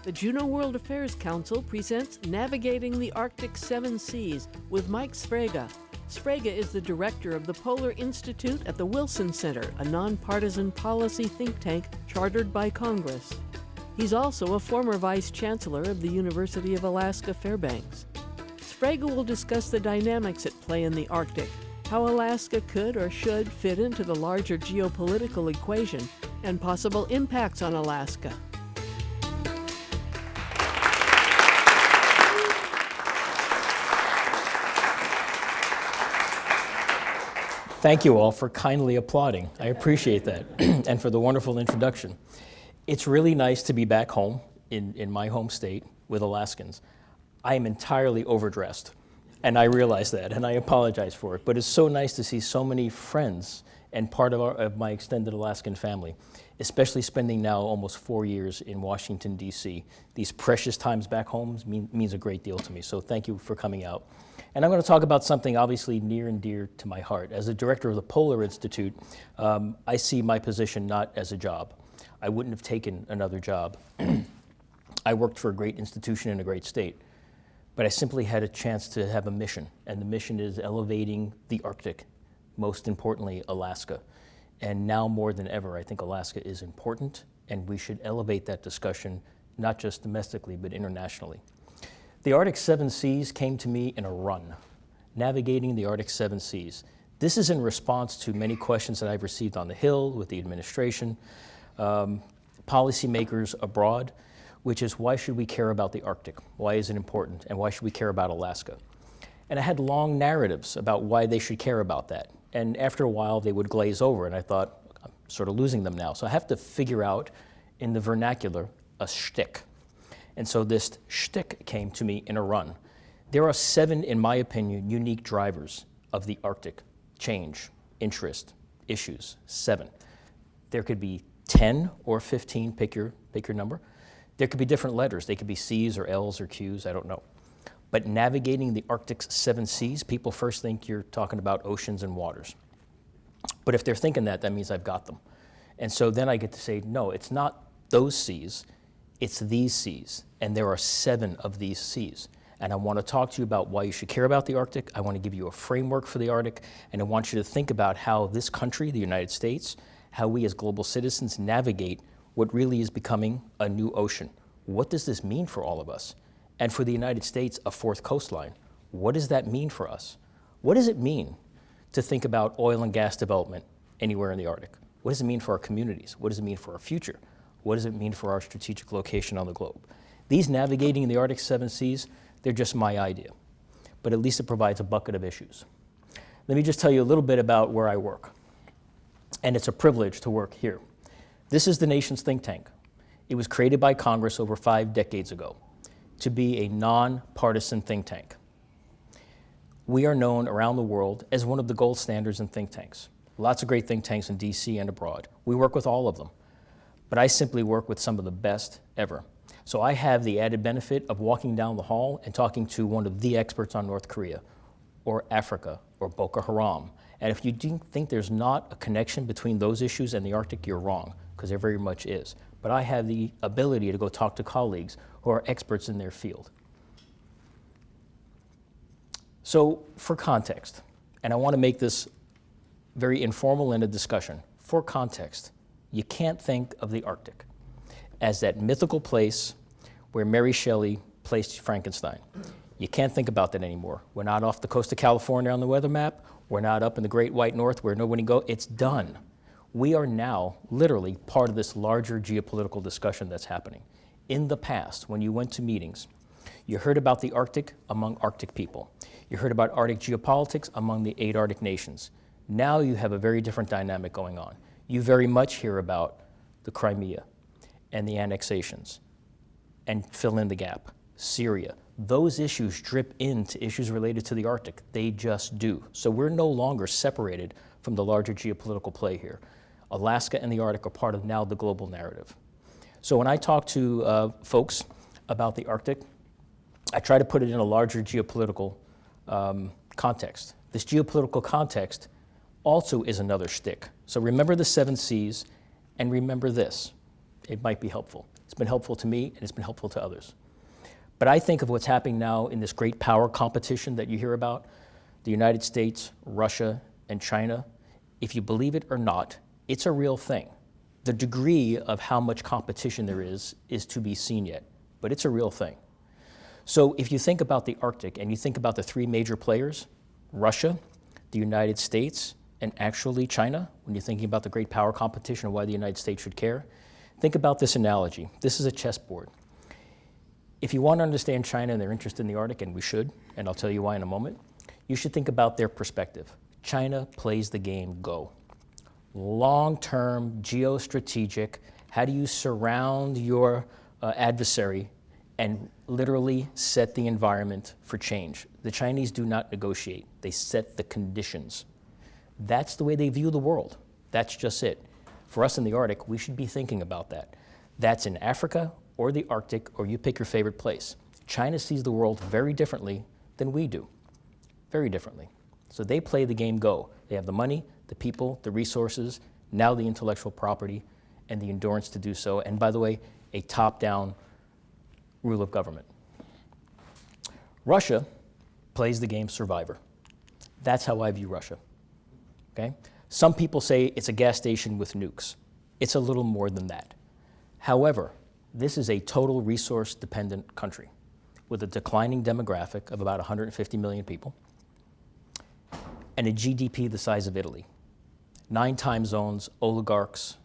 The Juneau World Affairs Council presents Navigating the Arctic Seven Seas with Mike Sfraga. Sfraga is the director of the Polar Institute at the Wilson Center, a nonpartisan policy think tank chartered by Congress. He's also a former vice chancellor of the University of Alaska Fairbanks. Sfraga will discuss the dynamics at play in the Arctic, how Alaska could or should fit into the larger geopolitical equation, and possible impacts on Alaska. Thank you all for kindly applauding. I appreciate that, and for the wonderful introduction. It's really nice to be back home in my home state with Alaskans. I am entirely overdressed, and I realize that, and I apologize for it, but it's so nice to see so many friends and part of my extended Alaskan family, especially spending now almost 4 years in Washington, D.C. These precious times back home means a great deal to me, so thank you for coming out. And I'm going to talk about something obviously near and dear to my heart. As the director of the Polar Institute, I see my position not as a job. I wouldn't have taken another job. I worked for a great institution in a great state, but I simply had a chance to have a mission, and the mission is elevating the Arctic, most importantly, Alaska. And now more than ever, I think Alaska is important, and we should elevate that discussion, not just domestically, but internationally. The Arctic Seven Seas came to me in a run, navigating the Arctic Seven Seas. This is in response to many questions that I've received on the Hill with the administration, policymakers abroad, which is why should we care about the Arctic? Why is it important? And why should we care about Alaska? And I had long narratives about why they should care about that. And after a while, they would glaze over, and I thought, I'm sort of losing them now. So I have to figure out, in the vernacular, a shtick. And so this shtick came to me in a run. There are 7, in my opinion, unique drivers of the Arctic: change, interest, issues, 7. There could be 10 or 15, pick your number. There could be different letters. They could be C's or L's or Q's, I don't know. But navigating the Arctic's 7 seas, people first think you're talking about oceans and waters. But if they're thinking that, that means I've got them. And so then I get to say, no, it's not those seas, it's these seas. And there are 7 of these seas. And I want to talk to you about why you should care about the Arctic. I want to give you a framework for the Arctic. And I want you to think about how this country, the United States, how we as global citizens navigate what really is becoming a new ocean. What does this mean for all of us? And for the United States, a 4th coastline. What does that mean for us? What does it mean to think about oil and gas development anywhere in the Arctic? What does it mean for our communities? What does it mean for our future? What does it mean for our strategic location on the globe? These navigating the Arctic 7 seas, they're just my idea, but at least it provides a bucket of issues. Let me just tell you a little bit about where I work. And it's a privilege to work here. This is the nation's think tank. It was created by Congress over 5 decades ago to be a nonpartisan think tank. We are known around the world as one of the gold standards in think tanks. Lots of great think tanks in DC and abroad. We work with all of them, but I simply work with some of the best ever. So I have the added benefit of walking down the hall and talking to one of the experts on North Korea, or Africa, or Boko Haram. And if you think there's not a connection between those issues and the Arctic, you're wrong, because there very much is. But I have the ability to go talk to colleagues who are experts in their field. So for context, and I want to make this very informal in a discussion, for context, you can't think of the Arctic as that mythical place where Mary Shelley placed Frankenstein. You can't think about that anymore. We're not off the coast of California on the weather map. We're not up in the Great White North where nobody goes. It's done. We are now literally part of this larger geopolitical discussion that's happening. In the past, when you went to meetings, you heard about the Arctic among Arctic people. You heard about Arctic geopolitics among the 8 Arctic nations. Now you have a very different dynamic going on. You very much hear about the Crimea and the annexations, and fill in the gap, Syria. Those issues drip into issues related to the Arctic. They just do. So we're no longer separated from the larger geopolitical play here. Alaska and the Arctic are part of now the global narrative. So when I talk to folks about the Arctic, I try to put it in a larger geopolitical context. This geopolitical context also is another shtick. So remember the 7 seas, and remember this. It might be helpful. It's been helpful to me, and it's been helpful to others. But I think of what's happening now in this great power competition that you hear about, the United States, Russia, and China. If you believe it or not, it's a real thing. The degree of how much competition there is to be seen yet, but it's a real thing. So if you think about the Arctic and you think about the three major players, Russia, the United States, and actually China, when you're thinking about the great power competition and why the United States should care, think about this analogy. This is a chessboard. If you want to understand China and their interest in the Arctic, and we should, and I'll tell you why in a moment, you should think about their perspective. China plays the game Go. Long-term, geostrategic, how do you surround your adversary and literally set the environment for change? The Chinese do not negotiate, they set the conditions. That's the way they view the world. That's just it. For us in the Arctic, we should be thinking about that. That's in Africa or the Arctic, or you pick your favorite place. China sees the world very differently than we do, very differently. So they play the game Go. They have the money, the people, the resources, now the intellectual property, and the endurance to do so. And by the way, a top-down rule of government. Russia plays the game Survivor. That's how I view Russia. Okay? Some people say it's a gas station with nukes. It's a little more than that. However, this is a total resource-dependent country with a declining demographic of about 150 million people and a GDP the size of Italy. 9 time zones, oligarchs,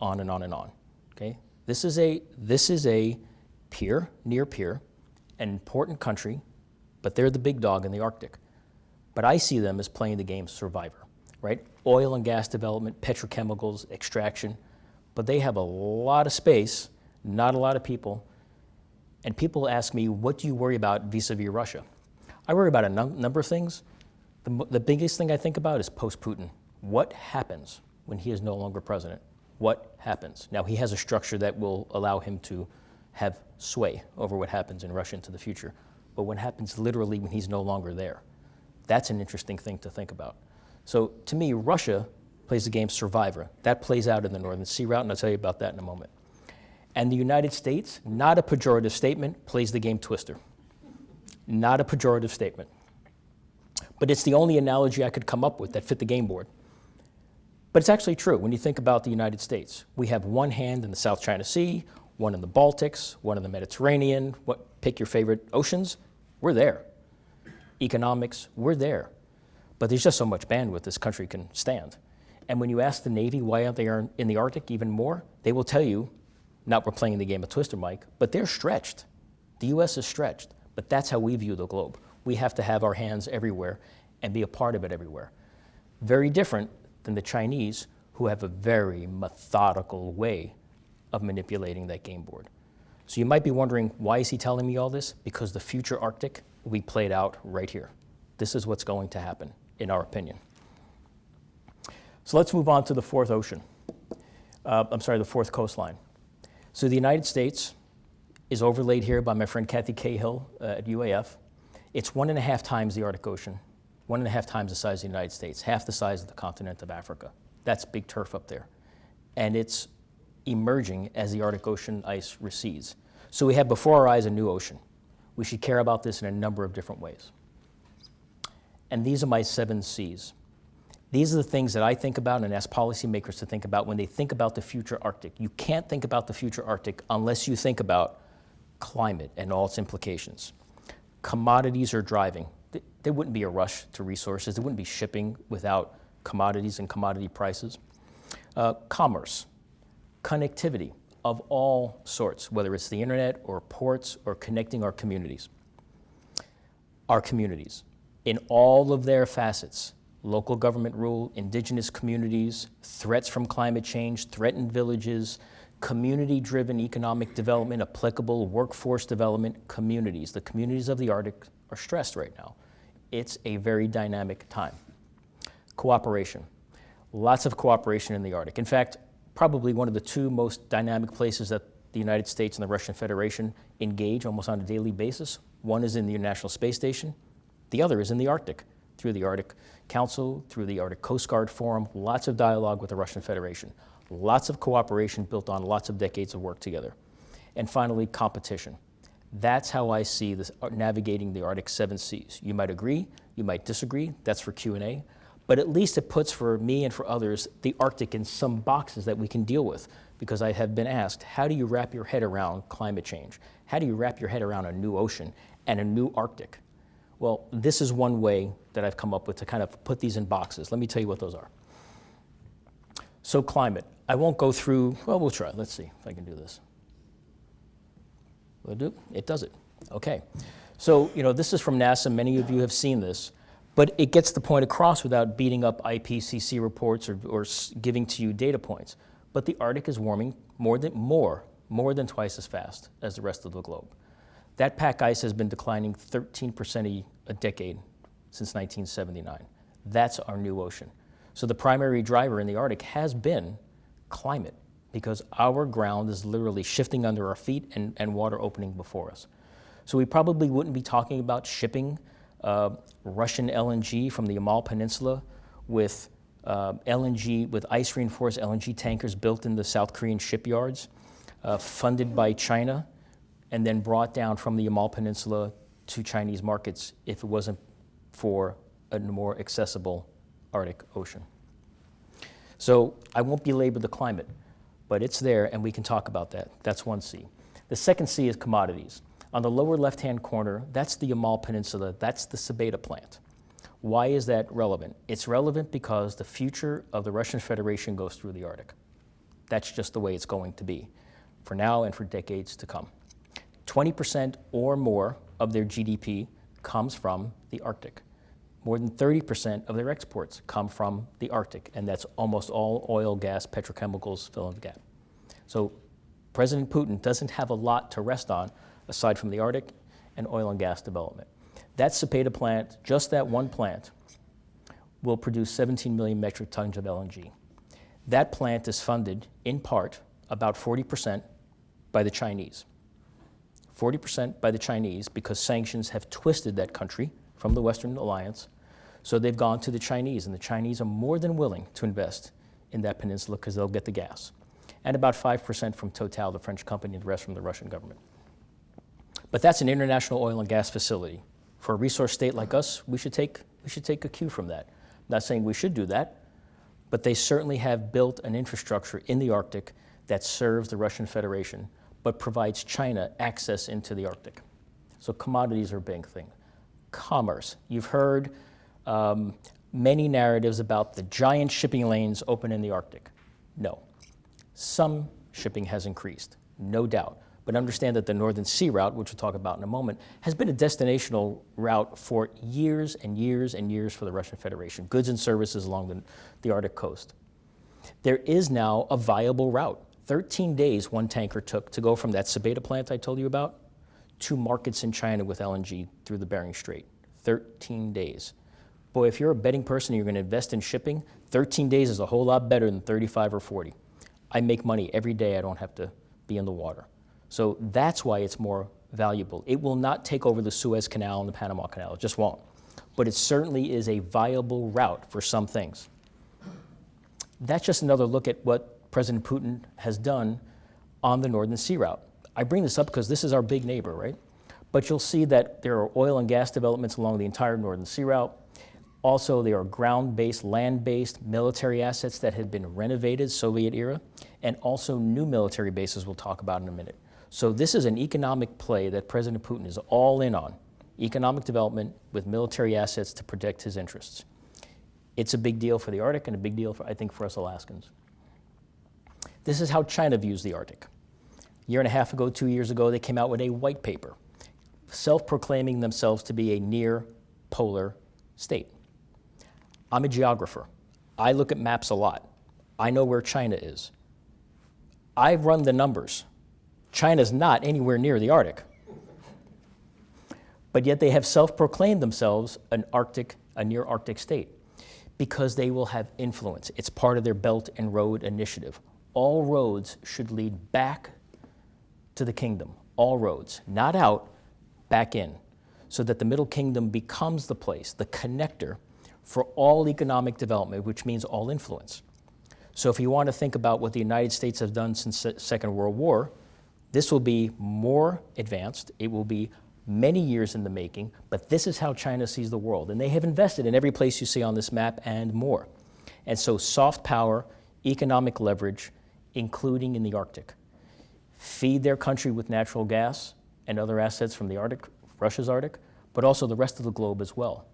on and on and on. Okay? This is a peer, near peer, an important country, but they're the big dog in the Arctic. But I see them as playing the game Survivor, right? Oil and gas development, petrochemicals, extraction, but they have a lot of space, not a lot of people, and people ask me, what do you worry about vis-a-vis Russia? I worry about a number of things. The biggest thing I think about is post-Putin. What happens when he is no longer president? What happens? Now, he has a structure that will allow him to have sway over what happens in Russia into the future. But what happens literally when he's no longer there? That's an interesting thing to think about. So to me, Russia plays the game Survivor. That plays out in the Northern Sea Route, and I'll tell you about that in a moment. And the United States, not a pejorative statement, plays the game Twister. Not a pejorative statement. But it's the only analogy I could come up with that fit the game board. But it's actually true when you think about the United States. We have one hand in the South China Sea, one in the Baltics, one in the Mediterranean, pick your favorite oceans, we're there. Economics, we're there. But there's just so much bandwidth this country can stand. And when you ask the Navy why aren't they in the Arctic even more, they will tell you, not we're playing the game of Twister, Mike, but they're stretched. The US is stretched, but that's how we view the globe. We have to have our hands everywhere and be a part of it everywhere. Very different than the Chinese, who have a very methodical way of manipulating that game board. So you might be wondering, why is he telling me all this? Because the future Arctic will be played out right here. This is what's going to happen, in our opinion. So let's move on to the fourth ocean. The fourth coastline. So the United States is overlaid here by my friend Kathy Cahill at UAF. It's 1.5 times the Arctic Ocean, 1.5 times the size of the United States, half the size of the continent of Africa. That's big turf up there. And it's emerging as the Arctic Ocean ice recedes. So we have before our eyes a new ocean. We should care about this in a number of different ways. And these are my 7 Cs. These are the things that I think about and ask policymakers to think about when they think about the future Arctic. You can't think about the future Arctic unless you think about climate and all its implications. Commodities are driving. There wouldn't be a rush to resources. There wouldn't be shipping without commodities and commodity prices. Commerce, connectivity of all sorts, whether it's the internet or ports or connecting our communities. Our communities, in all of their facets, local government rule, indigenous communities, threats from climate change, threatened villages, community-driven economic development, applicable workforce development, communities. The communities of the Arctic are stressed right now. It's a very dynamic time. Cooperation. Lots of cooperation in the Arctic. In fact, probably one of the 2 most dynamic places that the United States and the Russian Federation engage almost on a daily basis. One is in the International Space Station. The other is in the Arctic, through the Arctic Council, through the Arctic Coast Guard Forum, lots of dialogue with the Russian Federation. Lots of cooperation built on lots of decades of work together. And finally, competition. That's how I see this navigating the Arctic 7 seas. You might agree, you might disagree, that's for Q&A, but at least it puts for me and for others the Arctic in some boxes that we can deal with, because I have been asked, how do you wrap your head around climate change? How do you wrap your head around a new ocean and a new Arctic? Well, this is one way that I've come up with to kind of put these in boxes. Let me tell you what those are. So climate, I won't go through, well, we'll try. Let's see if I can do this. Will it do? It does it. Okay. So, this is from NASA. Many of you have seen this, but it gets the point across without beating up IPCC reports or giving to you data points. But the Arctic is warming more than twice as fast as the rest of the globe. That pack ice has been declining 13% a decade since 1979. That's our new ocean. So the primary driver in the Arctic has been climate, because our ground is literally shifting under our feet and water opening before us. So we probably wouldn't be talking about shipping Russian LNG from the Yamal Peninsula with LNG, with ice-reinforced LNG tankers built in the South Korean shipyards, funded by China, and then brought down from the Yamal Peninsula to Chinese markets if it wasn't for a more accessible Arctic Ocean. So I won't belabor the climate, but it's there and we can talk about that. That's one C. The second C is commodities. On the lower left-hand corner, that's the Yamal Peninsula, that's the Sfraga plant. Why is that relevant? It's relevant because the future of the Russian Federation goes through the Arctic. That's just the way it's going to be, for now and for decades to come. 20% or more of their GDP comes from the Arctic. More than 30% of their exports come from the Arctic, and that's almost all oil, gas, petrochemicals fill in the gap. So President Putin doesn't have a lot to rest on aside from the Arctic and oil and gas development. That Sfraga plant, just that one plant, will produce 17 million metric tons of LNG. That plant is funded, in part, about 40% by the Chinese. 40% by the Chinese, because sanctions have twisted that country from the Western Alliance. So they've gone to the Chinese, and the Chinese are more than willing to invest in that peninsula because they'll get the gas. And about 5% from Total, the French company, and the rest from the Russian government. But that's an international oil and gas facility. For a resource state like us, we should take a cue from that. I'm not saying we should do that, but they certainly have built an infrastructure in the Arctic that serves the Russian Federation, but provides China access into the Arctic. So commodities are a big thing. Commerce. You've heard many narratives about the giant shipping lanes open in the Arctic. No. Some shipping has increased, no doubt. But understand that the Northern Sea Route, which we'll talk about in a moment, has been a destinational route for years and years and years for the Russian Federation, goods and services along the Arctic coast. There is now a viable route. 13 days one tanker took to go from that Sfraga plant I told you about to markets in China with LNG through the Bering Strait. 13 days. Boy, if you're a betting person and you're going to invest in shipping, 13 days is a whole lot better than 35 or 40. I make money every day. I don't have to be in the water. So that's why it's more valuable. It will not take over the Suez Canal and the Panama Canal. It just won't. But it certainly is a viable route for some things. That's just another look at what President Putin has done on the Northern Sea Route. I bring this up because this is our big neighbor, right? But you'll see that there are oil and gas developments along the entire Northern Sea Route. Also, there are ground-based, land-based military assets that have been renovated Soviet era, and also new military bases we'll talk about in a minute. So this is an economic play that President Putin is all in on, economic development with military assets to protect his interests. It's a big deal for the Arctic and a big deal, I think, for us Alaskans. This is how China views the Arctic. A year and a half ago, 2 years ago, they came out with a white paper, self-proclaiming themselves to be a near-polar state. I'm a geographer. I look at maps a lot. I know where China is. I've run the numbers. China's not anywhere near the Arctic. But yet they have self-proclaimed themselves a near-Arctic state because they will have influence. It's part of their Belt and Road Initiative. All roads should lead back to the kingdom. All roads, not out, back in, so that the Middle Kingdom becomes the place, the connector for all economic development, which means all influence. So if you want to think about what the United States have done since the Second World War, This will be more advanced. It will be many years in the making, but this is how China sees the world. And they have invested in every place you see on this map and more. And so soft power, economic leverage, including in the Arctic. Feed their country with natural gas and other assets from the Arctic, Russia's Arctic, but also the rest of the globe as well.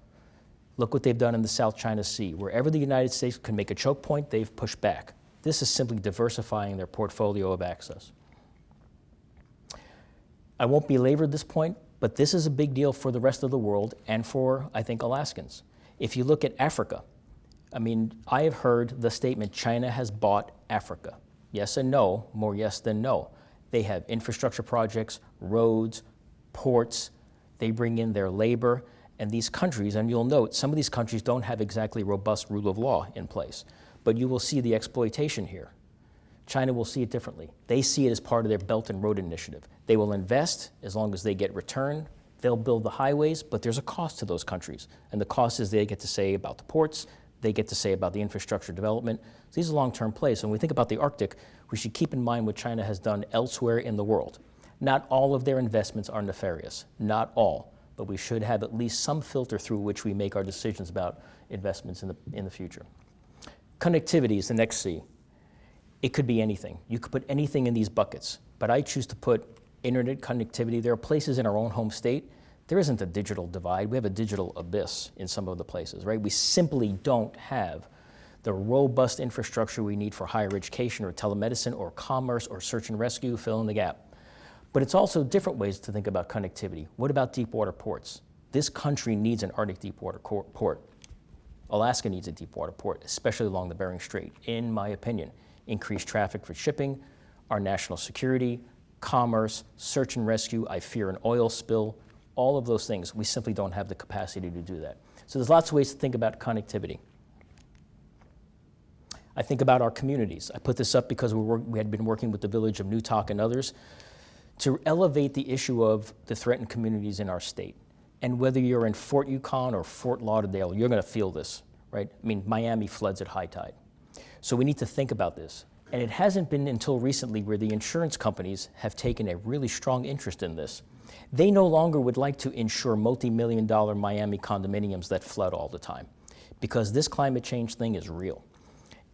Look what they've done in the South China Sea. Wherever the United States can make a choke point, they've pushed back. This is simply diversifying their portfolio of access. I won't belabor this point, but this is a big deal for the rest of the world and for, I think, Alaskans. If you look at Africa, I mean, I have heard the statement, China has bought Africa. Yes and no, more yes than no. They have infrastructure projects, roads, ports, they bring in their labor, and these countries, and you'll note, some of these countries don't have exactly robust rule of law in place, but you will see the exploitation here. China will see it differently. They see it as part of their Belt and Road Initiative. They will invest as long as they get return. They'll build the highways, but there's a cost to those countries. And the cost is they get to say about the ports, they get to say about the infrastructure development. So these are long-term plays. So when we think about the Arctic, we should keep in mind what China has done elsewhere in the world. Not all of their investments are nefarious, not all, but we should have at least some filter through which we make our decisions about investments in the future. Connectivity is the next C. It could be anything. You could put anything in these buckets, but I choose to put internet connectivity. There are places in our own home state, there isn't a digital divide. We have a digital abyss in some of the places, right? We simply don't have the robust infrastructure we need for higher education or telemedicine or commerce or search and rescue, fill in the gap. But it's also different ways to think about connectivity. What about deep water ports? This country needs an Arctic deep water port. Alaska needs a deep water port, especially along the Bering Strait, in my opinion. Increased traffic for shipping, our national security, commerce, search and rescue, I fear an oil spill, all of those things. We simply don't have the capacity to do that. So there's lots of ways to think about connectivity. I think about our communities. I put this up because we had been working with the village of Newtok and others to elevate the issue of the threatened communities in our state. And whether you're in Fort Yukon or Fort Lauderdale, you're going to feel this, right? I mean, Miami floods at high tide. So we need to think about this. And it hasn't been until recently where the insurance companies have taken a really strong interest in this. They no longer would like to insure multi-million-dollar Miami condominiums that flood all the time, because this climate change thing is real.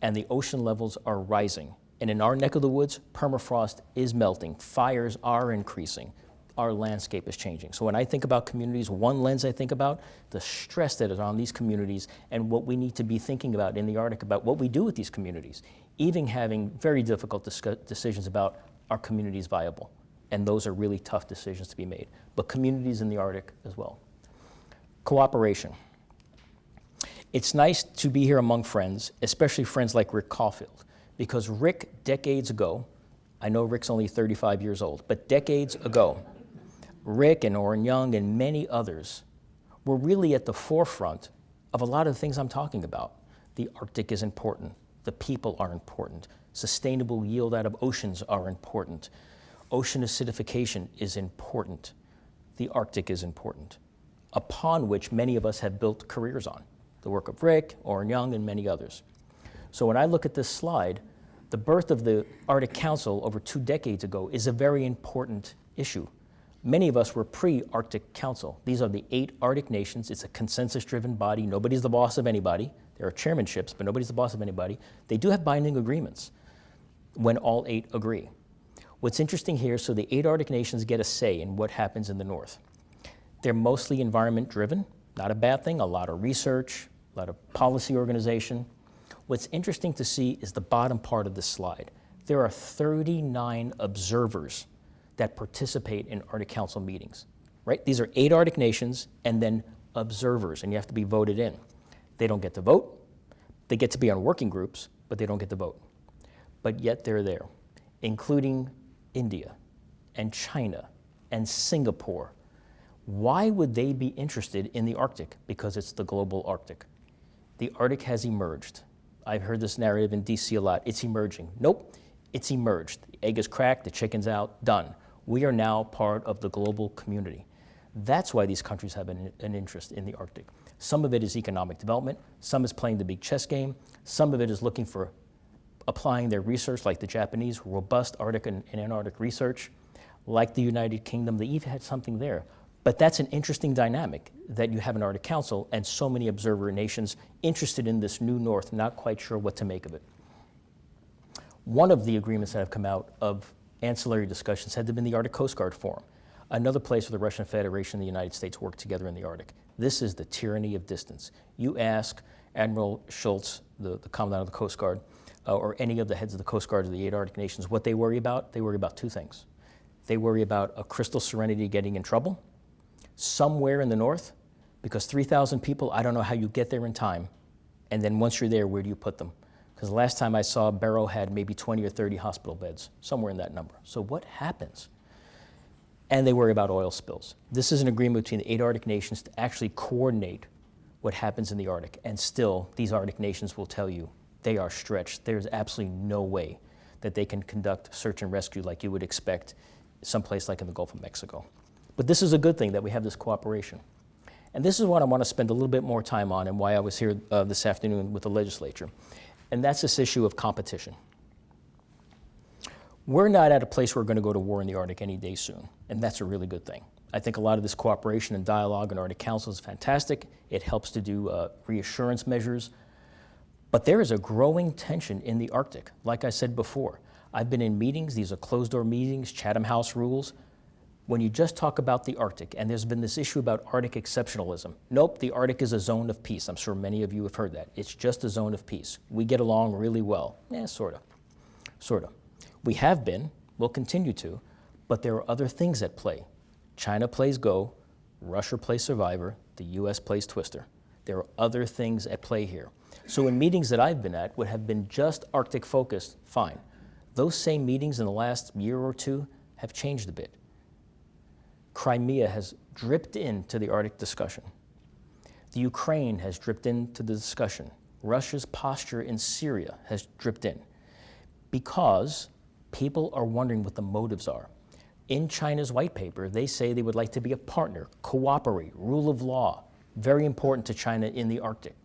And the ocean levels are rising. And in our neck of the woods, permafrost is melting. Fires are increasing. Our landscape is changing. So when I think about communities, one lens I think about, the stress that is on these communities and what we need to be thinking about in the Arctic about what we do with these communities, even having very difficult decisions about are communities viable. And those are really tough decisions to be made. But communities in the Arctic as well. Cooperation. It's nice to be here among friends, especially friends like Rick Caulfield, because Rick, decades ago, I know Rick's only 35 years old, but decades ago, Rick and Orrin Young and many others were really at the forefront of a lot of the things I'm talking about. The Arctic is important. The people are important. Sustainable yield out of oceans are important. Ocean acidification is important. The Arctic is important, upon which many of us have built careers on. The work of Rick, Orrin Young, and many others. So when I look at this slide, the birth of the Arctic Council over 2 decades ago is a very important issue. Many of us were pre-Arctic Council. These are the 8 Arctic nations. It's a consensus-driven body. Nobody's the boss of anybody. There are chairmanships, but nobody's the boss of anybody. They do have binding agreements when all 8 agree. What's interesting here, so the 8 Arctic nations get a say in what happens in the North. They're mostly environment-driven, not a bad thing, a lot of research, a lot of policy organization. What's interesting to see is the bottom part of this slide. There are 39 observers that participate in Arctic Council meetings, right? These are 8 Arctic nations and then observers, and you have to be voted in. They don't get to vote. They get to be on working groups, but they don't get to vote. But yet they're there, including India and China and Singapore. Why would they be interested in the Arctic? Because it's the global Arctic. The Arctic has emerged. I've heard this narrative in DC a lot. It's emerging. Nope, it's emerged. The egg is cracked, the chicken's out, done. We are now part of the global community. That's why these countries have an interest in the Arctic. Some of it is economic development, some is playing the big chess game, some of it is looking for applying their research, like the Japanese, robust Arctic and Antarctic research. like the United Kingdom, they even had something there. But that's an interesting dynamic, that you have an Arctic Council and so many observer nations interested in this new North, not quite sure what to make of it. One of the agreements that have come out of ancillary discussions had been the Arctic Coast Guard Forum, another place where the Russian Federation and the United States work together in the Arctic. This is the tyranny of distance. You ask Admiral Schultz, the Commandant of the Coast Guard, or any of the heads of the Coast Guard of the 8 Arctic nations, what they worry about. They worry about 2 things. They worry about a crystal serenity getting in trouble somewhere in the north, because 3,000 people, I don't know how you get there in time, and then once you're there, where do you put them? Because the last time I saw, Barrow had maybe 20 or 30 hospital beds, somewhere in that number. So what happens? And they worry about oil spills. This is an agreement between the 8 Arctic nations to actually coordinate what happens in the Arctic, and still, these Arctic nations will tell you they are stretched. There's absolutely no way that they can conduct search and rescue like you would expect someplace like in the Gulf of Mexico. But this is a good thing that we have this cooperation. And this is what I want to spend a little bit more time on, and why I was here this afternoon with the legislature. And that's this issue of competition. We're not at a place where we're going to go to war in the Arctic any day soon, and that's a really good thing. I think a lot of this cooperation and dialogue in Arctic Council is fantastic. It helps to do reassurance measures. But there is a growing tension in the Arctic. Like I said before, I've been in meetings, these are closed-door meetings, Chatham House rules. When you just talk about the Arctic, and there's been this issue about Arctic exceptionalism. Nope, the Arctic is a zone of peace. I'm sure many of you have heard that. It's just a zone of peace. We get along really well. Sort of. We have been, we'll continue to, but there are other things at play. China plays Go, Russia plays Survivor, the US plays Twister. There are other things at play here. So in meetings that I've been at would have been just Arctic focused, fine. Those same meetings in the last year or 2 have changed a bit. Crimea has dripped into the Arctic discussion. The Ukraine has dripped into the discussion. Russia's posture in Syria has dripped in because people are wondering what the motives are. In China's white paper, they say they would like to be a partner, cooperate, rule of law, very important to China in the Arctic.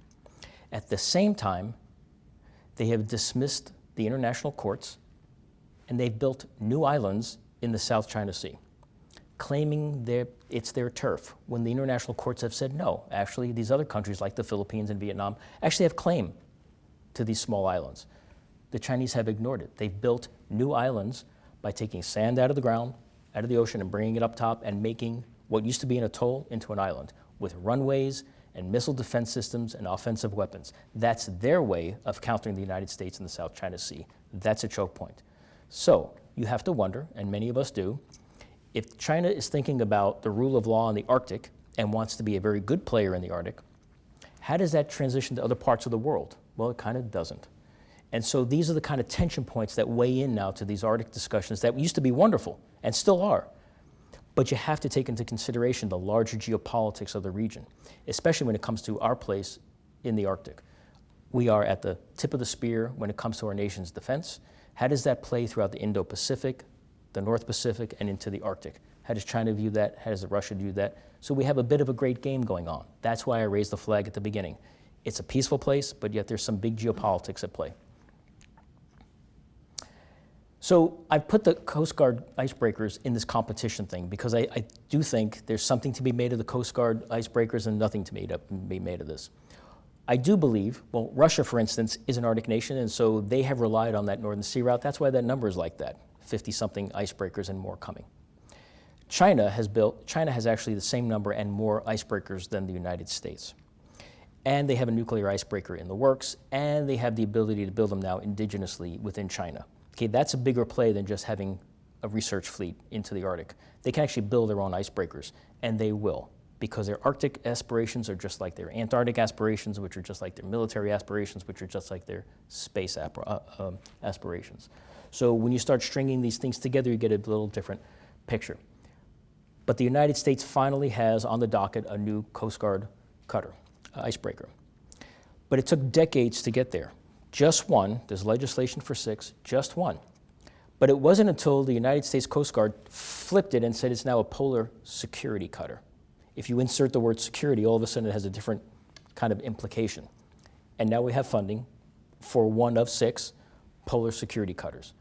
At the same time, they have dismissed the international courts, and they've built new islands in the South China Sea, claiming it's their turf, when the international courts have said no. Actually, these other countries like the Philippines and Vietnam actually have claim to these small islands. The Chinese have ignored it. They've built new islands by taking sand out of the ground, out of the ocean, and bringing it up top and making what used to be an atoll into an island with runways and missile defense systems and offensive weapons. That's their way of countering the United States in the South China Sea. That's a choke point. So you have to wonder, and many of us do, if China is thinking about the rule of law in the Arctic and wants to be a very good player in the Arctic, how does that transition to other parts of the world? Well, it kind of doesn't. And so these are the kind of tension points that weigh in now to these Arctic discussions that used to be wonderful and still are. But you have to take into consideration the larger geopolitics of the region, especially when it comes to our place in the Arctic. We are at the tip of the spear when it comes to our nation's defense. How does that play throughout the Indo-Pacific, the North Pacific, and into the Arctic? How does China view that? How does Russia view that? So we have a bit of a great game going on. That's why I raised the flag at the beginning. It's a peaceful place, but yet there's some big geopolitics at play. So I've put the Coast Guard icebreakers in this competition thing because I do think there's something to be made of the Coast Guard icebreakers and nothing to be made of this. I do believe, well, Russia, for instance, is an Arctic nation, and so they have relied on that Northern Sea route. That's why that number is like that, 50-something icebreakers and more coming. China has actually the same number and more icebreakers than the United States. And they have a nuclear icebreaker in the works, and they have the ability to build them now indigenously within China. Okay, that's a bigger play than just having a research fleet into the Arctic. They can actually build their own icebreakers, and they will, because their Arctic aspirations are just like their Antarctic aspirations, which are just like their military aspirations, which are just like their space aspirations. So when you start stringing these things together, you get a little different picture. But the United States finally has on the docket a new Coast Guard cutter, icebreaker. But it took decades to get there. Just one, there's legislation for 6, just one. But it wasn't until the United States Coast Guard flipped it and said it's now a polar security cutter. If you insert the word security, all of a sudden it has a different kind of implication. And now we have funding for one of 6 polar security cutters.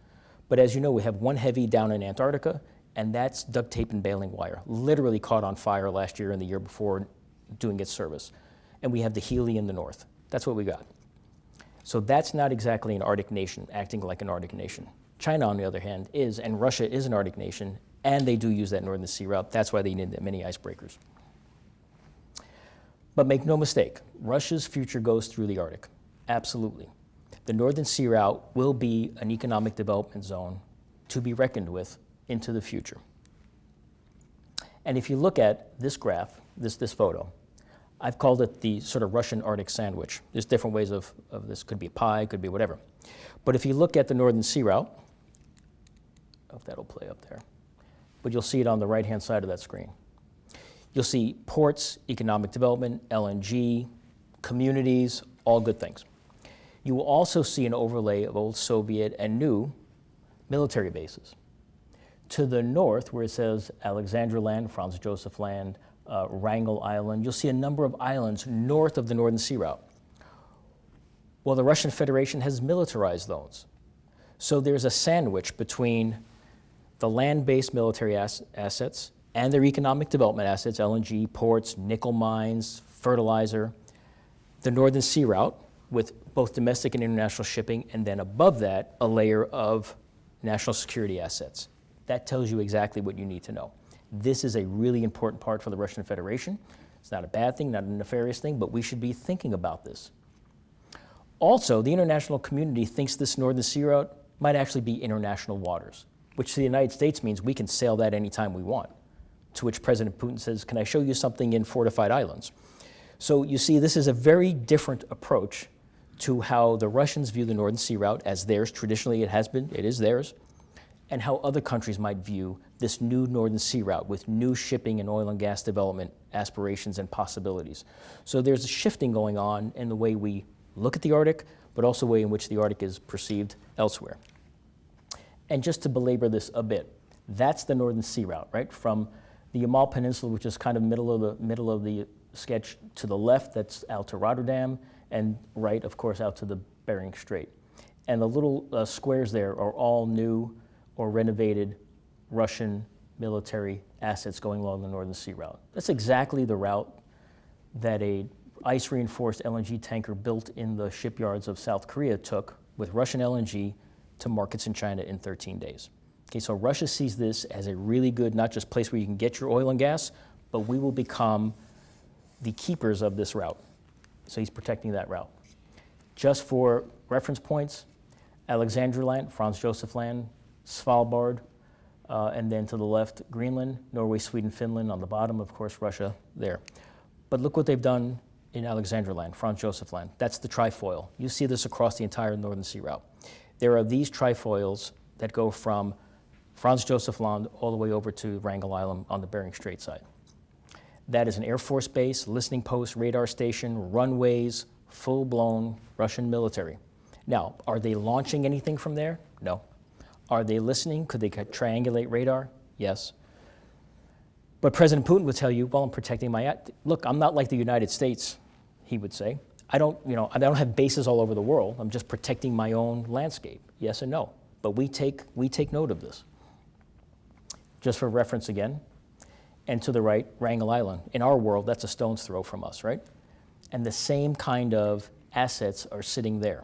But as you know, we have one heavy down in Antarctica and that's duct tape and baling wire. Literally caught on fire last year and the year before doing its service. And we have the Healy in the north. That's what we got. So that's not exactly an Arctic nation acting like an Arctic nation. China, on the other hand, is, and Russia is an Arctic nation, and they do use that Northern Sea route. That's why they need that many icebreakers. But make no mistake, Russia's future goes through the Arctic. Absolutely. The Northern Sea route will be an economic development zone to be reckoned with into the future. And if you look at this graph, this photo, I've called it the sort of Russian Arctic sandwich. There's different ways of this. Could be a pie, could be whatever. But if you look at the Northern Sea route, I don't know if that'll play up there, but you'll see it on the right-hand side of that screen. You'll see ports, economic development, LNG, communities, all good things. You will also see an overlay of old Soviet and new military bases. To the north, where it says Alexandra Land, Franz Josef Land, Wrangel Island, you'll see a number of islands north of the Northern Sea route. Well, the Russian Federation has militarized those. So there's a sandwich between the land-based military assets and their economic development assets, LNG, ports, nickel mines, fertilizer, the Northern Sea route with both domestic and international shipping, and then above that, a layer of national security assets. That tells you exactly what you need to know. This is a really important part for the Russian Federation. It's not a bad thing, not a nefarious thing, but we should be thinking about this. Also, the international community thinks this Northern Sea route might actually be international waters, which to the United States means we can sail that anytime we want, to which President Putin says, can I show you something in fortified islands? So you see, this is a very different approach to how the Russians view the Northern Sea route as theirs. Traditionally, it has been, it is theirs, and how other countries might view this new Northern Sea route with new shipping and oil and gas development aspirations and possibilities. So there's a shifting going on in the way we look at the Arctic, but also the way in which the Arctic is perceived elsewhere. And just to belabor this a bit, that's the Northern Sea route, right? From the Yamal Peninsula, which is kind of middle of the sketch, to the left, that's out to Rotterdam, and right, of course, out to the Bering Strait. And the little squares there are all new or renovated Russian military assets going along the Northern Sea route. That's exactly the route that a ice-reinforced LNG tanker built in the shipyards of South Korea took with Russian LNG to markets in China in 13 days. Okay, so Russia sees this as a really good, not just place where you can get your oil and gas, but we will become the keepers of this route. So he's protecting that route. Just for reference points, Alexandra Land, Franz Josef Land, Svalbard, and then to the left, Greenland, Norway, Sweden, Finland. On the bottom, of course, Russia there. But look what they've done in Alexandra Land, Franz Josef Land. That's the trifoil. You see this across the entire Northern Sea route. There are these trifoils that go from Franz Josef Land all the way over to Wrangel Island on the Bering Strait side. That is an Air Force base, listening post, radar station, runways, full-blown Russian military. Now, are they launching anything from there? No. Are they listening? Could they triangulate radar? Yes. But President Putin would tell you, well, I'm protecting my, look, I'm not like the United States, he would say. I don't have bases all over the world. I'm just protecting my own landscape. Yes and no. But we take note of this. Just for reference again, and to the right, Wrangel Island. In our world, that's a stone's throw from us, right? And the same kind of assets are sitting there.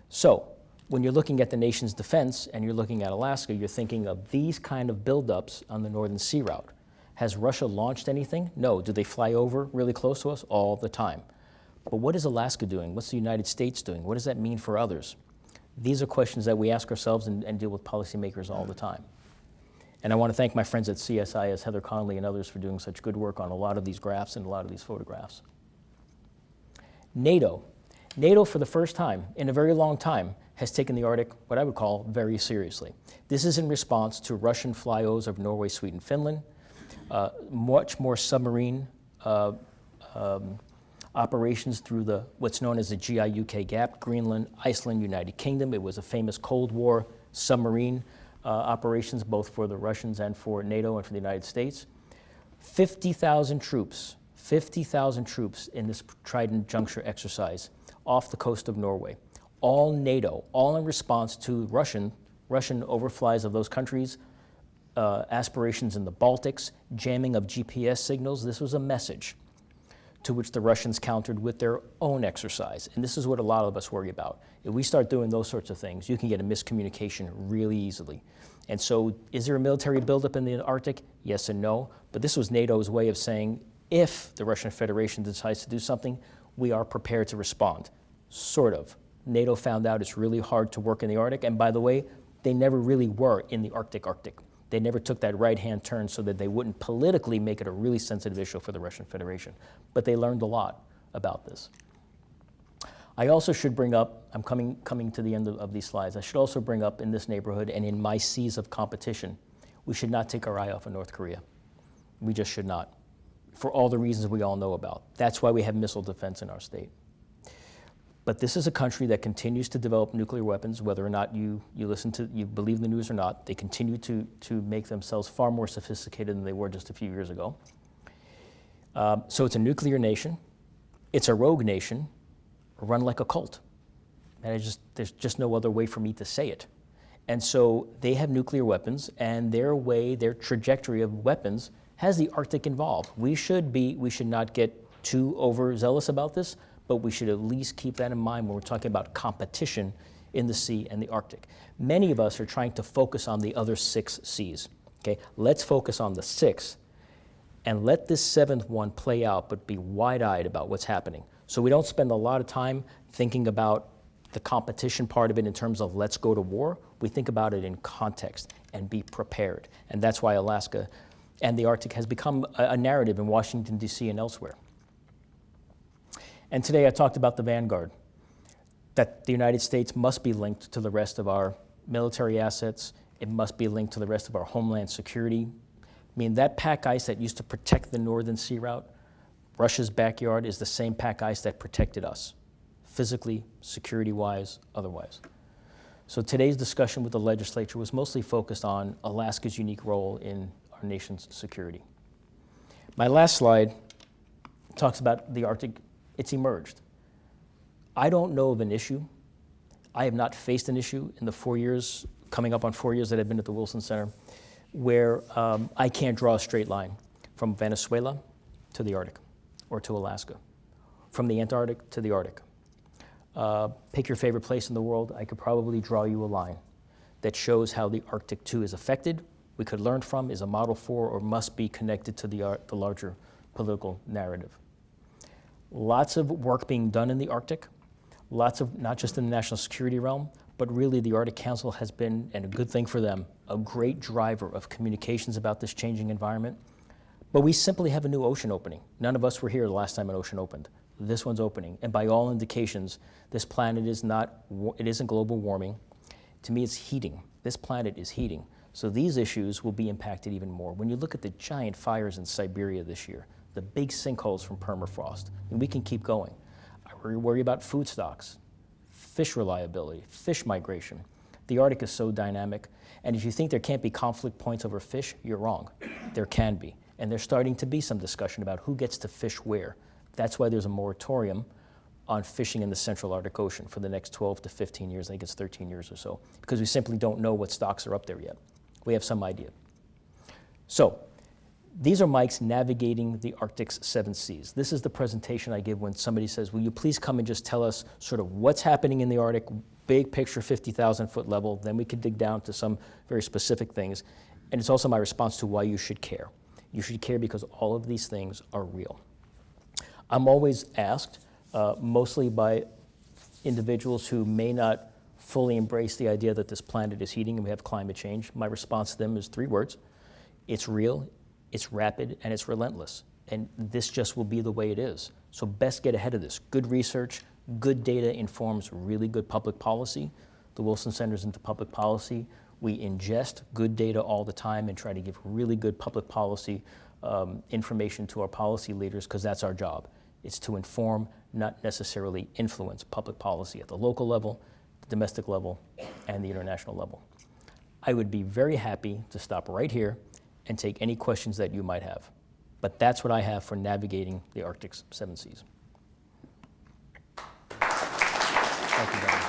So when you're looking at the nation's defense and you're looking at Alaska, you're thinking of these kind of buildups on the Northern Sea route. Has Russia launched anything? No. Do they fly over really close to us? All the time. But what is Alaska doing? What's the United States doing? What does that mean for others? These are questions that we ask ourselves and deal with policymakers all the time. And I want to thank my friends at CSIS, Heather Conley and others, for doing such good work on a lot of these graphs and a lot of these photographs. NATO. NATO, for the first time in a very long time, has taken the Arctic, what I would call, very seriously. This is in response to Russian flyovers of Norway, Sweden, Finland, much more submarine operations through what's known as the GI-UK gap, Greenland, Iceland, United Kingdom. It was a famous Cold War submarine operations, both for the Russians and for NATO and for the United States. 50,000 troops in this Trident Juncture exercise off the coast of Norway. All NATO, all in response to Russian overflies of those countries aspirations in the Baltics, jamming of GPS signals. This was a message to which the Russians countered with their own exercise. And this is what a lot of us worry about. If we start doing those sorts of things, you can get a miscommunication really easily. And so is there a military buildup in the Arctic? Yes and no. But this was NATO's way of saying, if the Russian Federation decides to do something, we are prepared to respond. Sort of. NATO found out it's really hard to work in the Arctic. And by the way, they never really were in the Arctic. They never took that right-hand turn so that they wouldn't politically make it a really sensitive issue for the Russian Federation. But they learned a lot about this. I also should bring up, I'm coming to the end of these slides, I should also bring up in this neighborhood and in my seas of competition, we should not take our eye off of North Korea. We just should not, for all the reasons we all know about. That's why we have missile defense in our state. But this is a country that continues to develop nuclear weapons, whether or not you believe the news or not. They continue to make themselves far more sophisticated than they were just a few years ago. So it's a nuclear nation. It's a rogue nation, run like a cult. And there's just no other way for me to say it. And so they have nuclear weapons, and their trajectory of weapons has the Arctic involved. We should not get too overzealous about this, but we should at least keep that in mind when we're talking about competition in the sea and the Arctic. Many of us are trying to focus on the other 6 seas. Okay, let's focus on the 6th and let this 7th one play out, but be wide-eyed about what's happening. So we don't spend a lot of time thinking about the competition part of it in terms of let's go to war. We think about it in context and be prepared. And that's why Alaska and the Arctic has become a narrative in Washington, D.C. and elsewhere. And today I talked about the Vanguard, that the United States must be linked to the rest of our military assets. It must be linked to the rest of our homeland security. I mean, that pack ice that used to protect the northern sea route, Russia's backyard, is the same pack ice that protected us, physically, security-wise, otherwise. So today's discussion with the legislature was mostly focused on Alaska's unique role in our nation's security. My last slide talks about the Arctic. It's emerged. I don't know of an issue. I have not faced an issue in the 4 years, coming up on 4 years that I've been at the Wilson Center, where I can't draw a straight line from Venezuela to the Arctic or to Alaska, from the Antarctic to the Arctic. Pick your favorite place in the world. I could probably draw you a line that shows how the Arctic too is affected, we could learn from, is a model for, or must be connected to the larger political narrative. Lots of work being done in the Arctic, lots of, not just in the national security realm, but really the Arctic Council has been, and a good thing for them, a great driver of communications about this changing environment. But we simply have a new ocean opening. None of us were here the last time an ocean opened. This one's opening, and by all indications, this planet it isn't global warming. To me, it's heating. This planet is heating. So these issues will be impacted even more. When you look at the giant fires in Siberia this year, the big sinkholes from permafrost, and we can keep going. I worry about food stocks, fish reliability, fish migration. The Arctic is so dynamic, and if you think there can't be conflict points over fish, you're wrong. There can be, and there's starting to be some discussion about who gets to fish where. That's why there's a moratorium on fishing in the Central Arctic Ocean for the next 12 to 15 years, I think it's 13 years or so, because we simply don't know what stocks are up there yet. We have some idea. So, these are Mike's navigating the Arctic's 7 seas. This is the presentation I give when somebody says, will you please come and just tell us sort of what's happening in the Arctic, big picture, 50,000 foot level, then we can dig down to some very specific things. And it's also my response to why you should care. You should care because all of these things are real. I'm always asked, mostly by individuals who may not fully embrace the idea that this planet is heating and we have climate change. My response to them is 3 words. It's real, it's rapid, and it's relentless. And this just will be the way it is. So best get ahead of this. Good research, good data informs really good public policy. The Wilson Center's into public policy. We ingest good data all the time and try to give really good public policy information to our policy leaders, because that's our job. It's to inform, not necessarily influence public policy at the local level, the domestic level, and the international level. I would be very happy to stop right here and take any questions that you might have. But that's what I have for navigating the Arctic's 7 seas. Thank you very much.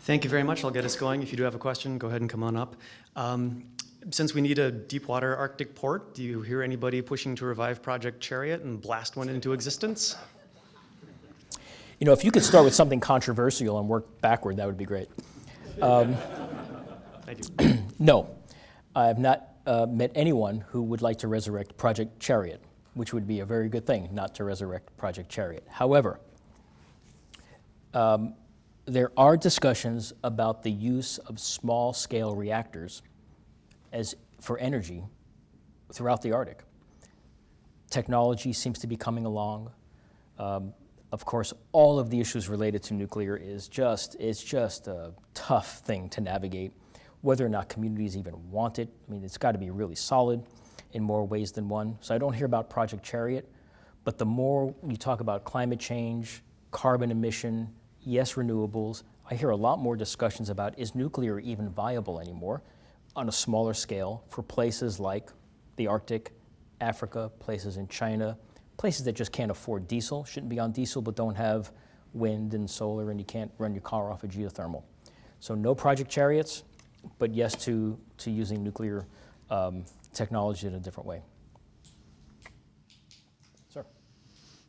Thank you very much. I'll get us going. If you do have a question, go ahead and come on up. Since we need a deep water Arctic port, do you hear anybody pushing to revive Project Chariot and blast one into existence? You know, if you could start with something controversial and work backward, that would be great. Thank you. No, I have not met anyone who would like to resurrect Project Chariot, which would be a very good thing, not to resurrect Project Chariot. However, there are discussions about the use of small-scale reactors for energy throughout the Arctic. Technology seems to be coming along. Of course, all of the issues related to nuclear it's just a tough thing to navigate. Whether or not communities even want it, I mean, it's got to be really solid in more ways than one. So I don't hear about Project Chariot, but the more you talk about climate change, carbon emission, yes, renewables, I hear a lot more discussions about, is nuclear even viable anymore on a smaller scale for places like the Arctic, Africa, places in China, places that just can't afford diesel, shouldn't be on diesel, but don't have wind and solar, and you can't run your car off of geothermal. So no Project Chariots, but yes to using nuclear technology in a different way. Sir.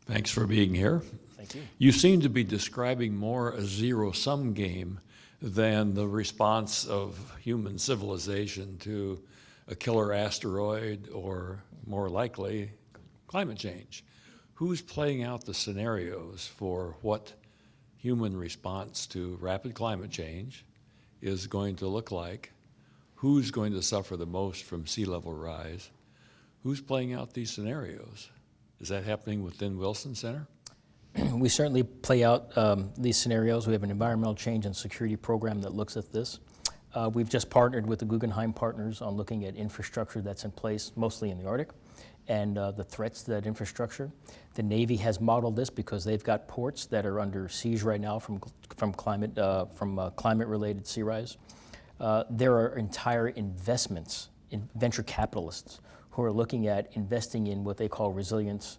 Thanks for being here. Thank you. You seem to be describing more a zero-sum game than the response of human civilization to a killer asteroid or, more likely, climate change. Who's playing out the scenarios for what human response to rapid climate change is going to look like? Who's going to suffer the most from sea level rise? Who's playing out these scenarios? Is that happening within Wilson Center? We certainly play out these scenarios. We have an environmental change and security program that looks at this. We've just partnered with the Guggenheim partners on looking at infrastructure that's in place, mostly in the Arctic, and the threats to that infrastructure. The Navy has modeled this because they've got ports that are under siege right now from climate-related sea rise. There are entire investments in venture capitalists who are looking at investing in what they call resilient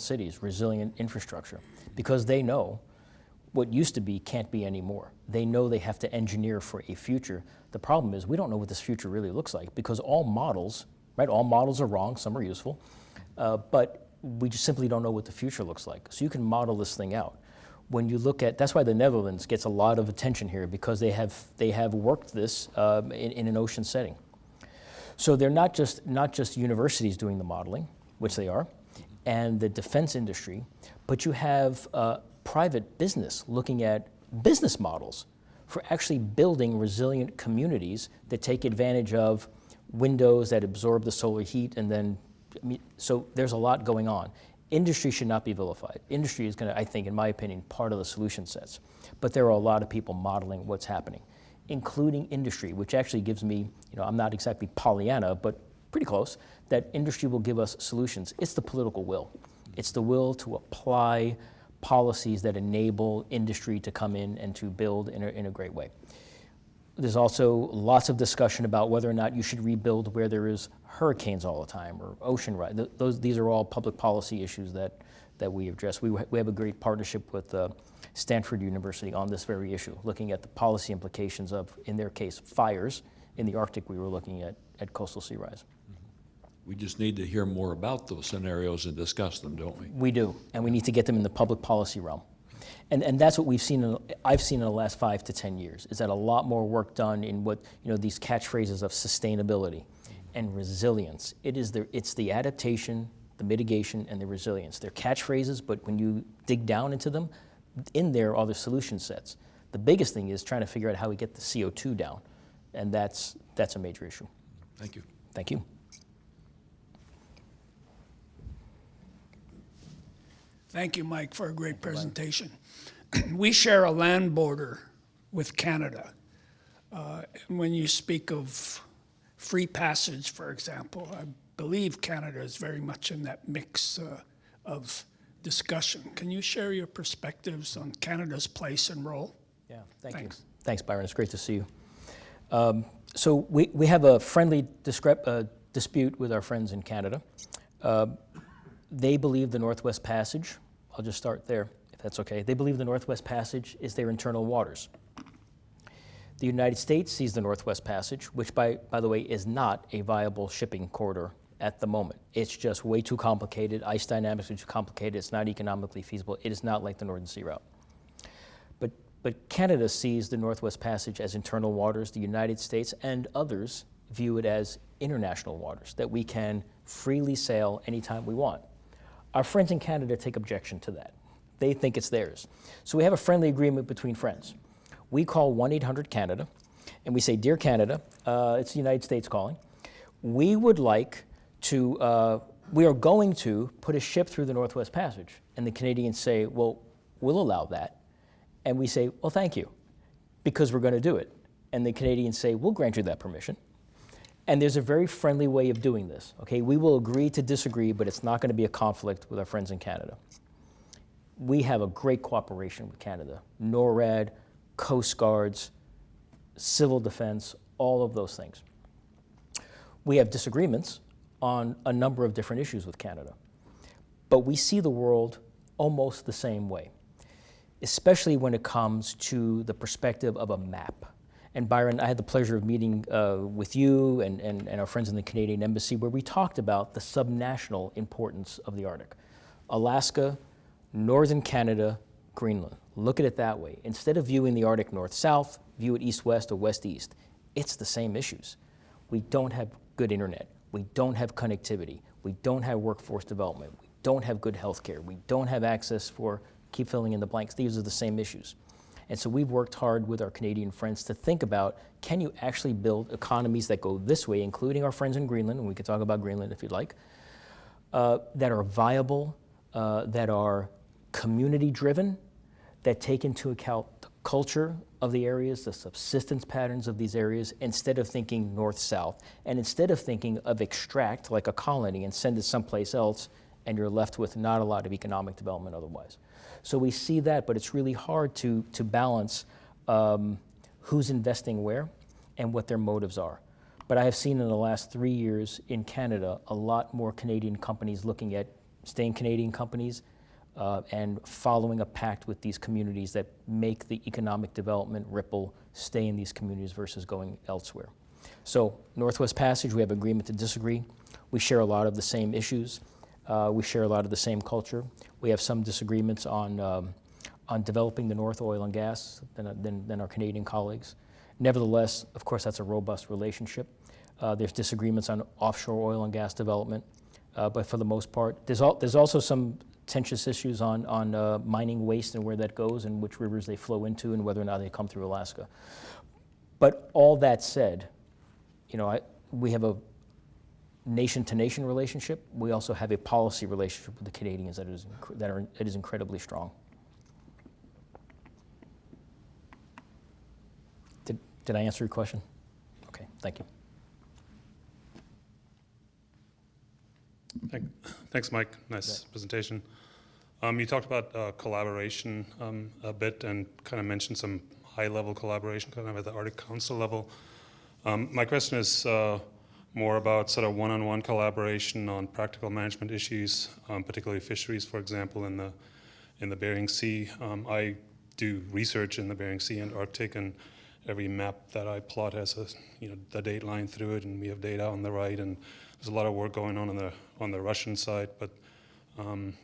cities, resilient infrastructure, because they know what used to be can't be anymore. They know they have to engineer for a future. The problem is we don't know what this future really looks like because all models are wrong, some are useful, but we just simply don't know what the future looks like. So you can model this thing out. When you look at, that's why the Netherlands gets a lot of attention here because they have worked this in an ocean setting. So they're not just universities doing the modeling, which they are, and the defense industry, but you have private business looking at business models for actually building resilient communities that take advantage of windows that absorb the solar heat, and then, so there's a lot going on. Industry should not be vilified. Industry is going to, I think, in my opinion, part of the solution sets. But there are a lot of people modeling what's happening, including industry, which actually gives me, I'm not exactly Pollyanna, but pretty close, that industry will give us solutions. It's the political will. It's the will to apply policies that enable industry to come in and to build in a great way. There's also lots of discussion about whether or not you should rebuild where there is hurricanes all the time or ocean rise. These are all public policy issues that we address. We have a great partnership with Stanford University on this very issue, looking at the policy implications of, in their case, fires. In the Arctic, we were looking at coastal sea rise. We just need to hear more about those scenarios and discuss them, don't we? We do, and we need to get them in the public policy realm. And that's what I've seen in the last 5 to 10 years, is that a lot more work done in what, these catchphrases of sustainability and resilience. It's the adaptation, the mitigation, and the resilience. They're catchphrases, but when you dig down into them, in there are the solution sets. The biggest thing is trying to figure out how we get the CO2 down, and that's a major issue. Thank you. Thank you. Thank you, Mike, for a great presentation. We share a land border with Canada. And when you speak of free passage, for example, I believe Canada is very much in that mix of discussion. Can you share your perspectives on Canada's place and role? Yeah, thanks. Thanks. Thanks, Byron. It's great to see you. So we have a friendly dispute with our friends in Canada. They believe the Northwest Passage, I'll just start there, if that's okay. They believe the Northwest Passage is their internal waters. The United States sees the Northwest Passage, which by the way is not a viable shipping corridor at the moment. It's just way too complicated. Ice dynamics are too complicated. It's not economically feasible. It is not like the Northern Sea Route. But Canada sees the Northwest Passage as internal waters. The United States and others view it as international waters, that we can freely sail anytime we want. Our friends in Canada take objection to that. They think it's theirs. So we have a friendly agreement between friends. We call 1-800-CANADA, and we say, Dear Canada, it's the United States calling. We would like to, we are going to put a ship through the Northwest Passage. And the Canadians say, well, we'll allow that. And we say, well, thank you, because we're going to do it. And the Canadians say, we'll grant you that permission. And there's a very friendly way of doing this, okay? We will agree to disagree, but it's not going to be a conflict with our friends in Canada. We have a great cooperation with Canada. NORAD, Coast Guards, civil defense, all of those things. We have disagreements on a number of different issues with Canada, but we see the world almost the same way, especially when it comes to the perspective of a map. And Byron, I had the pleasure of meeting with you and our friends in the Canadian Embassy, where we talked about the subnational importance of the Arctic. Alaska, Northern Canada, Greenland. Look at it that way. Instead of viewing the Arctic north-south, view it east-west or west-east. It's the same issues. We don't have good internet. We don't have connectivity. We don't have workforce development. We don't have good health care. We don't have access for, keep filling in the blanks. These are the same issues. And so we've worked hard with our Canadian friends to think about, can you actually build economies that go this way, including our friends in Greenland, and we could talk about Greenland if you'd like, that are viable, that are community-driven, that take into account the culture of the areas, the subsistence patterns of these areas, instead of thinking north-south, and instead of thinking of extract like a colony and send it someplace else, and you're left with not a lot of economic development otherwise. So we see that, but it's really hard to balance who's investing where and what their motives are. But I have seen in the last 3 years in Canada a lot more Canadian companies looking at staying Canadian companies and following a pact with these communities that make the economic development ripple stay in these communities versus going elsewhere. So Northwest Passage, we have agreement to disagree. We share a lot of the same issues. We share a lot of the same culture. We have some disagreements on developing the North oil and gas than our Canadian colleagues. Nevertheless, of course, that's a robust relationship. There's disagreements on offshore oil and gas development, but for the most part, there's also some contentious issues on mining waste and where that goes and which rivers they flow into and whether or not they come through Alaska. But all that said, you know, we have a nation-to-nation relationship. We also have a policy relationship with the Canadians that is incredibly strong. Did I answer your question? Okay, thank you. Thanks, Mike. Nice presentation. You talked about collaboration a bit and kind of mentioned some high-level collaboration kind of at the Arctic Council level. My question is more about sort of one-on-one collaboration on practical management issues, particularly fisheries, for example, in the Bering Sea. I do research in the Bering Sea and Arctic, and every map that I plot has the date line through it, and we have data on the right, and there's a lot of work going on the Russian side, but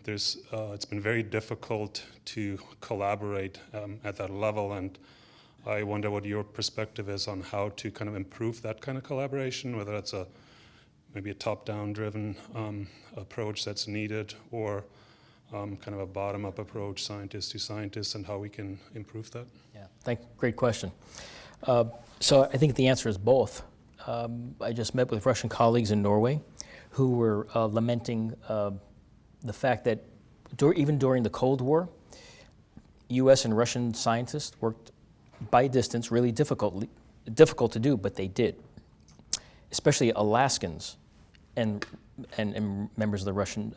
it's been very difficult to collaborate at that level, and I wonder what your perspective is on how to kind of improve that kind of collaboration, whether that's maybe a top-down driven approach that's needed, or kind of a bottom-up approach, scientist to scientist, and how we can improve that. Yeah, great question. So I think the answer is both. I just met with Russian colleagues in Norway who were lamenting the fact that even during the Cold War, US and Russian scientists worked by distance, really difficult to do, but they did. Especially Alaskans and members of the Russian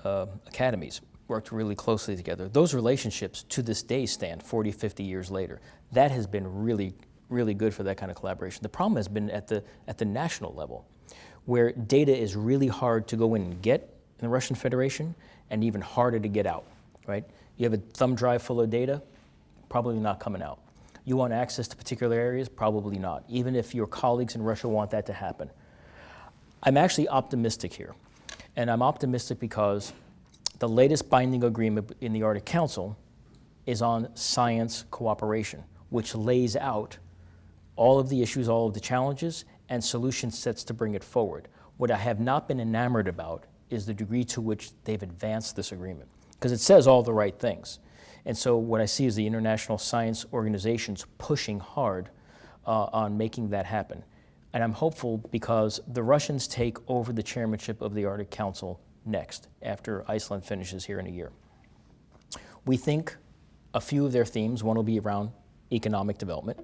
academies worked really closely together. Those relationships to this day stand 40, 50 years later. That has been really, really good for that kind of collaboration. The problem has been at the national level, where data is really hard to go in and get in the Russian Federation and even harder to get out, right? You have a thumb drive full of data, probably not coming out. You want access to particular areas? Probably not, even if your colleagues in Russia want that to happen. I'm actually optimistic here. And I'm optimistic because the latest binding agreement in the Arctic Council is on science cooperation, which lays out all of the issues, all of the challenges, and solution sets to bring it forward. What I have not been enamored about is the degree to which they've advanced this agreement, because it says all the right things. And so what I see is the international science organizations pushing hard on making that happen. And I'm hopeful because the Russians take over the chairmanship of the Arctic Council next, after Iceland finishes here in a year. We think a few of their themes, one will be around economic development.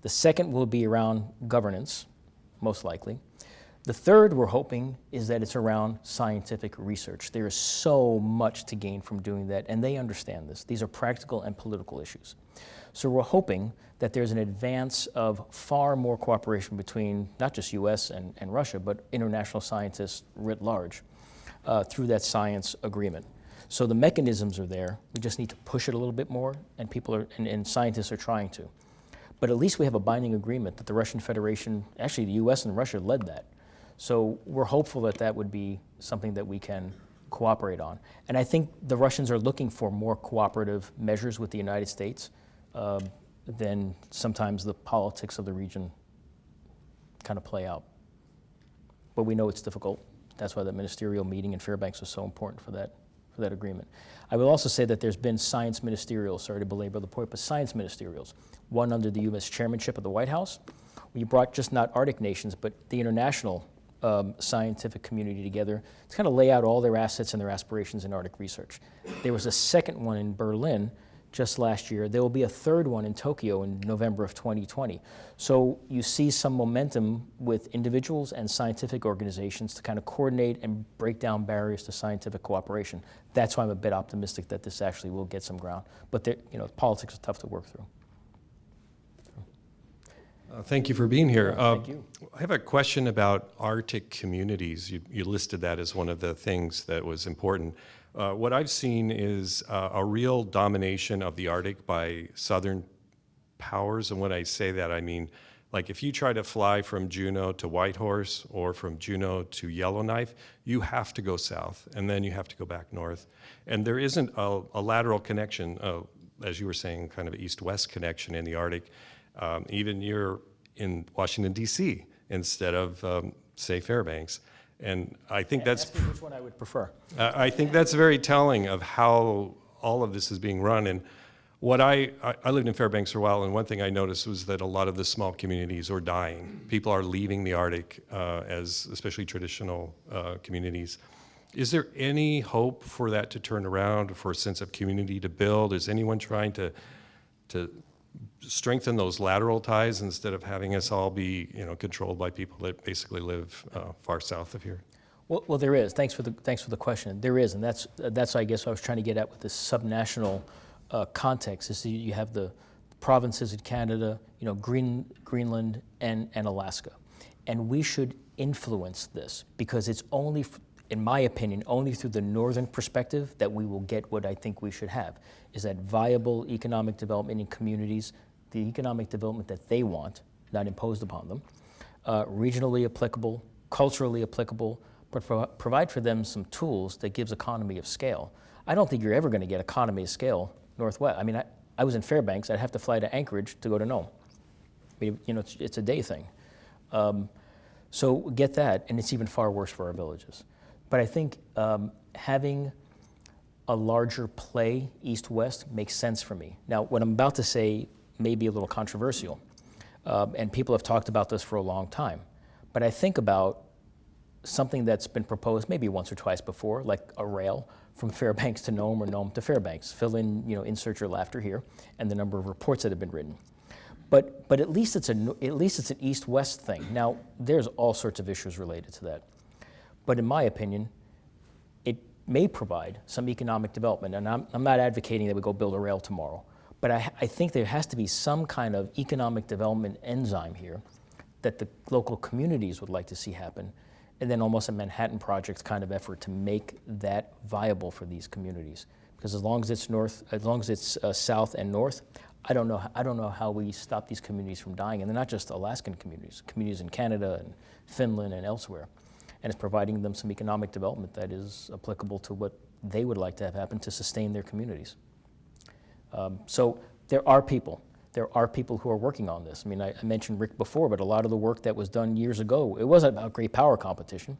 The second will be around governance, most likely. The third, we're hoping, is that it's around scientific research. There is so much to gain from doing that, and they understand this. These are practical and political issues. So we're hoping that there's an advance of far more cooperation between not just US and Russia, but international scientists writ large through that science agreement. So the mechanisms are there. We just need to push it a little bit more, and people are, and scientists are trying to. But at least we have a binding agreement that the Russian Federation, actually the US and Russia led that. So we're hopeful that that would be something that we can cooperate on. And I think the Russians are looking for more cooperative measures with the United States than sometimes the politics of the region kind of play out. But we know it's difficult. That's why the ministerial meeting in Fairbanks was so important for that agreement. I will also say that there's been science ministerials, sorry to belabor the point, but science ministerials. One under the U.S. chairmanship of the White House. We brought just not Arctic nations, but the international scientific community together to kind of lay out all their assets and their aspirations in Arctic research. There was a second one in Berlin just last year. There will be a third one in Tokyo in November of 2020. So you see some momentum with individuals and scientific organizations to kind of coordinate and break down barriers to scientific cooperation. That's why I'm a bit optimistic that this actually will get some ground. But politics is tough to work through. Thank you for being here. Thank you. I have a question about Arctic communities. You listed that as one of the things that was important. What I've seen is a real domination of the Arctic by Southern powers. And when I say that, I mean, like if you try to fly from Juneau to Whitehorse or from Juneau to Yellowknife, you have to go south and then you have to go back north. And there isn't a lateral connection, as you were saying, kind of east-west connection in the Arctic. Even you're in Washington, D.C. instead of, say, Fairbanks. And I think that's... Ask me which one I would prefer. I think that's very telling of how all of this is being run. And what I lived in Fairbanks for a while, and one thing I noticed was that a lot of the small communities are dying. People are leaving the Arctic, as especially traditional communities. Is there any hope for that to turn around, for a sense of community to build? Is anyone trying to strengthen those lateral ties instead of having us all be, controlled by people that basically live far south of here? Well, there is. Thanks for the question. There is, and that's I guess what I was trying to get at with this subnational context. Is you have the provinces in Canada, Greenland and Alaska, and we should influence this because it's only, in my opinion, only through the northern perspective that we will get what I think we should have, is that viable economic development in communities, the economic development that they want, not imposed upon them, regionally applicable, culturally applicable, but provide for them some tools that gives economy of scale. I don't think you're ever going to get economy of scale northwest. I mean, I was in Fairbanks. I'd have to fly to Anchorage to go to Nome. I mean, it's a day thing. So get that, and it's even far worse for our villages. But I think having a larger play east-west makes sense for me. Now, what I'm about to say may be a little controversial, and people have talked about this for a long time. But I think about something that's been proposed maybe once or twice before, like a rail from Fairbanks to Nome or Nome to Fairbanks. Fill in, insert your laughter here, and the number of reports that have been written. But at least it's an east-west thing. Now, there's all sorts of issues related to that. But in my opinion, it may provide some economic development. And I'm not advocating that we go build a rail tomorrow. But I think there has to be some kind of economic development enzyme here that the local communities would like to see happen. And then almost a Manhattan Project kind of effort to make that viable for these communities. Because as long as it's north, as long as it's south and north, I don't know how we stop these communities from dying. And they're not just Alaskan communities, communities in Canada and Finland and elsewhere. And it's providing them some economic development that is applicable to what they would like to have happen to sustain their communities. So there are people who are working on this. I mean, I mentioned Rick before, but a lot of the work that was done years ago, it wasn't about great power competition.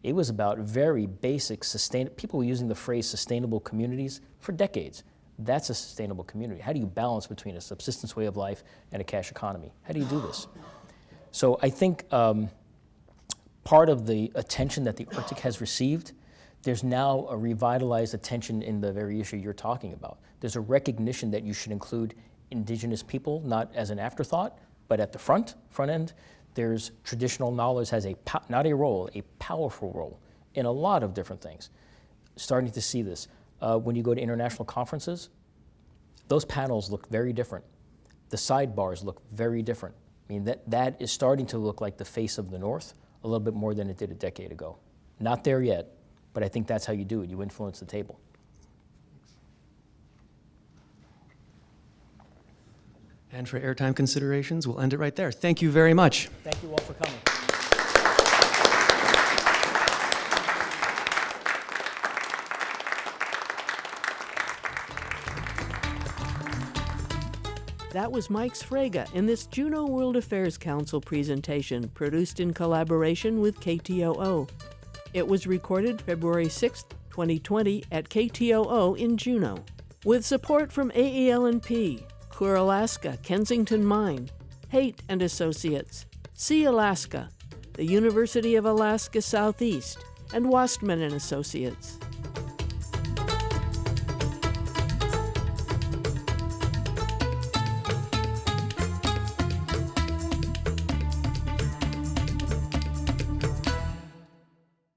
It was about very basic, people were using the phrase sustainable communities for decades. That's a sustainable community. How do you balance between a subsistence way of life and a cash economy? How do you do this? So I think part of the attention that the Arctic has received, there's now a revitalized attention in the very issue you're talking about. There's a recognition that you should include indigenous people, not as an afterthought, but at the front end. There's traditional knowledge has not a role, a powerful role in a lot of different things. Starting to see this. When you go to international conferences, those panels look very different. The sidebars look very different. I mean, that is starting to look like the face of the North a little bit more than it did a decade ago. Not there yet, but I think that's how you do it. You influence the table. And for airtime considerations, we'll end it right there. Thank you very much. Thank you all for coming. That was Mike Sfraga in this Juneau World Affairs Council presentation produced in collaboration with KTOO. It was recorded February 6, 2020 at KTOO in Juneau. With support from AEL&P, Coeur Alaska, Kensington Mine, Haight and Associates, Sea Alaska, the University of Alaska Southeast, and Wastman and Associates.